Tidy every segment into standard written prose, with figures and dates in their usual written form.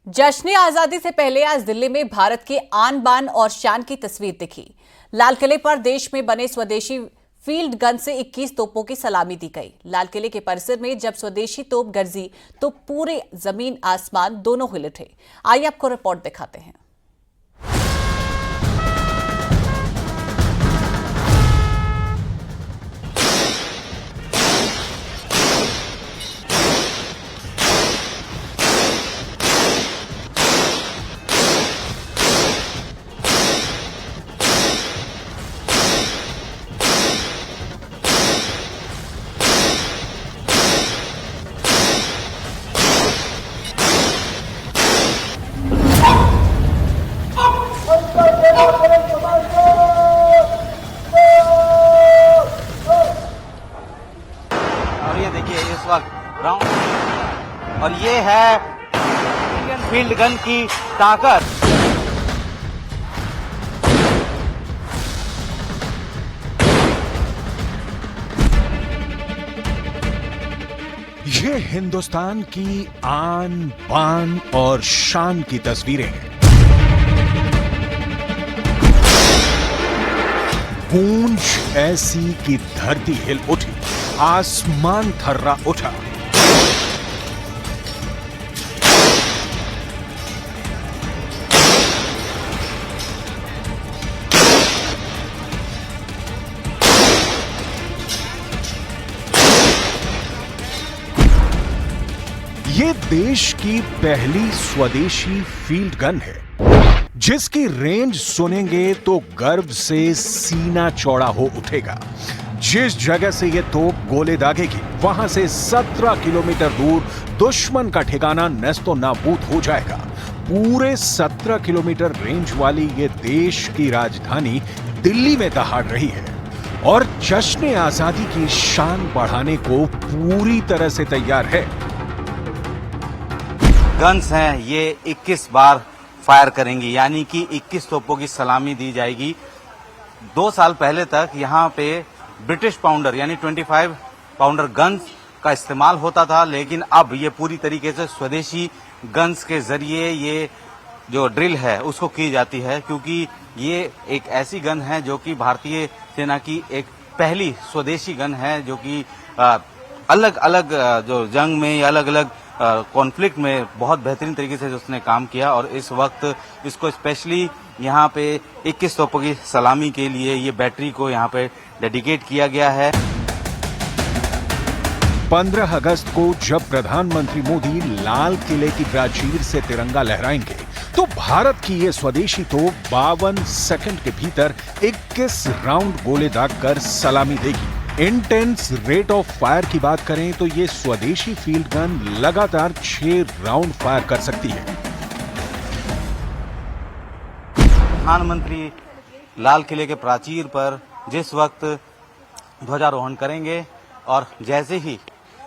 जश्न आजादी से पहले आज दिल्ली में भारत की आन बान और शान की तस्वीर दिखी। लाल किले पर देश में बने स्वदेशी फील्ड गन से 21 तोपों की सलामी दी गई। लाल किले के परिसर में जब स्वदेशी तोप गरजी तो पूरे जमीन आसमान दोनों हिल उठे। आइए आपको रिपोर्ट दिखाते हैं। और ये देखिए इस वक्त राउंड और ये है इंडियन फील्ड गन की ताकत। ये हिंदुस्तान की आन बान और शान की तस्वीरें हैं। गूंज ऐसी कि धरती हिल उठी, आसमान थर्रा उठा। ये देश की पहली स्वदेशी फील्ड गन है, जिसकी रेंज सुनेंगे तो गर्व से सीना चौड़ा हो उठेगा। जिस जगह से ये तोप गोले दागेगी, वहां से 17 किलोमीटर दूर दुश्मन का ठिकाना नेस्तो नाबूद हो जाएगा। पूरे 17 किलोमीटर रेंज वाली ये देश की राजधानी दिल्ली में दहाड़ रही है और जश्न आजादी की शान बढ़ाने को पूरी तरह से तैयार है। गन्स हैं ये 21 बार फायर करेंगी, यानी कि 21 तोपों की सलामी दी जाएगी। 2 साल पहले तक यहाँ पे ब्रिटिश पाउंडर यानी 25 पाउंडर गन्स का इस्तेमाल होता था, लेकिन अब ये पूरी तरीके से स्वदेशी गन्स के जरिए ये जो ड्रिल है उसको की जाती है, क्योंकि ये एक ऐसी गन है जो कि भारतीय सेना की एक पहली स्वदेशी गन है, जो कि अलग अलग जो जंग में या अलग अलग कॉन्फ्लिक्ट में बहुत बेहतरीन तरीके से उसने काम किया। और इस वक्त इसको स्पेशली यहाँ पे 21 तोपों की सलामी के लिए ये बैटरी को यहाँ पे डेडिकेट किया गया है। 15 अगस्त को जब प्रधानमंत्री मोदी लाल किले की प्राचीर से तिरंगा लहराएंगे, तो भारत की ये स्वदेशी तोप 52 सेकंड के भीतर 21 राउंड गोले दागकर सलामी देगी। इंटेंस रेट ऑफ फायर की बात करें तो ये स्वदेशी फील्ड गन लगातार 6 राउंड फायर कर सकती है। प्रधानमंत्री लाल किले के प्राचीर पर जिस वक्त ध्वजारोहण करेंगे और जैसे ही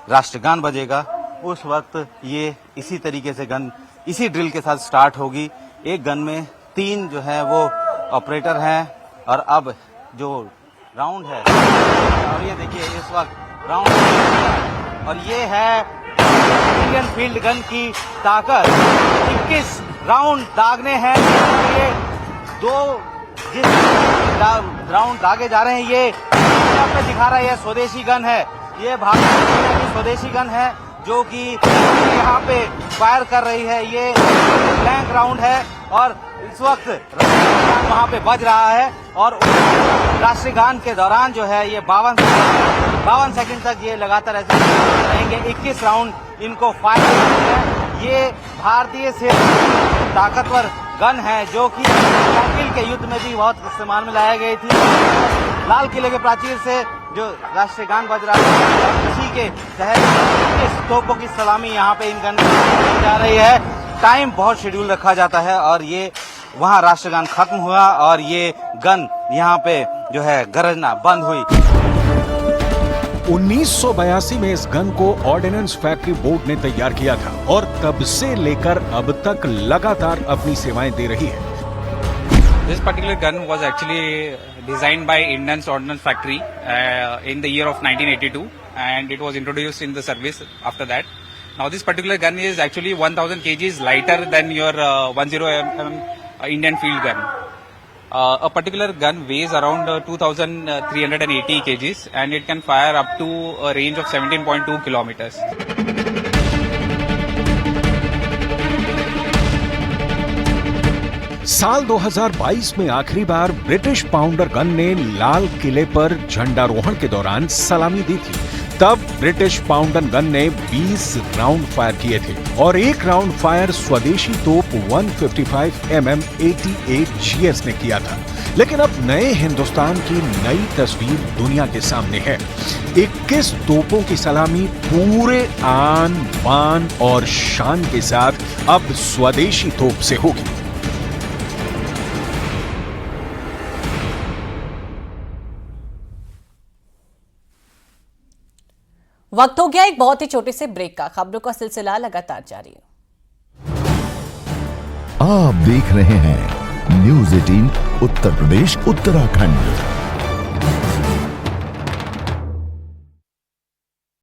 राष्ट्रगान बजेगा, उस वक्त ये इसी तरीके से गन इसी ड्रिल के साथ स्टार्ट होगी। एक गन में 3 जो है वो ऑपरेटर हैं और अब जो राउंड है, और ये देखिए इस वक्त राउंड और ये है इंडियन फील्ड गन की ताकत। 21 राउंड दागने हैं। ये 2 जिस राउंड दागे जा रहे हैं ये आपने दिखा रहा है, ये स्वदेशी गन है। ये भारतीय की स्वदेशी गन है जो कि यहाँ पे फायर कर रही है। ये ब्लैंक राउंड है और इस वक्त वहाँ पे बज रहा है और राष्ट्रगान के दौरान जो है ये 52 सेकंड तक ये लगातार ऐसे रहेंगे। 21 राउंड इनको फायर करते हैं। ये भारतीय सेना ताकतवर गन है जो कि कारगिल के युद्ध में भी बहुत इस्तेमाल में लाई गई थी। लाल किले के प्राचीर से जो राष्ट्रगान बज रहा है, उसी के तहत इस तोपों की सलामी यहाँ पे इन गन की जा रही है। टाइम बहुत शेड्यूल रखा जाता है और ये वहाँ राष्ट्रगान खत्म हुआ और ये गन यहाँ पे जो है गरजना बंद हुई। 1982 में इस गन को ऑर्डिनेंस फैक्ट्री बोर्ड ने तैयार किया था और तब से लेकर अब तक लगातार अपनी सेवाएं दे रही है। This particular gun was actually designed by Indian Ordnance Factory in the year of 1982, and it was introduced in the service after that. Now this particular gun is actually 1000 kgs lighter than your 10mm Indian field gun. A particular gun weighs around 2380 kgs and it can fire up to a range of 17.2 kilometers. साल 2022 में आखिरी बार British pounder gun ने लाल किले पर झंडारोहण के दौरान सलामी दी थी। तब ब्रिटिश पाउंडर गन ने 20 राउंड फायर किए थे और एक राउंड फायर स्वदेशी तोप 155mm 88 GS ने किया था। लेकिन अब नए हिंदुस्तान की नई तस्वीर दुनिया के सामने है। 21 तोपों की सलामी पूरे आन बान और शान के साथ अब स्वदेशी तोप से होगी। वक्त हो गया एक बहुत ही छोटे से ब्रेक का। खबरों का सिलसिला लगातार जारी है। आप देख रहे हैं न्यूज़ 18 उत्तर प्रदेश उत्तराखंड।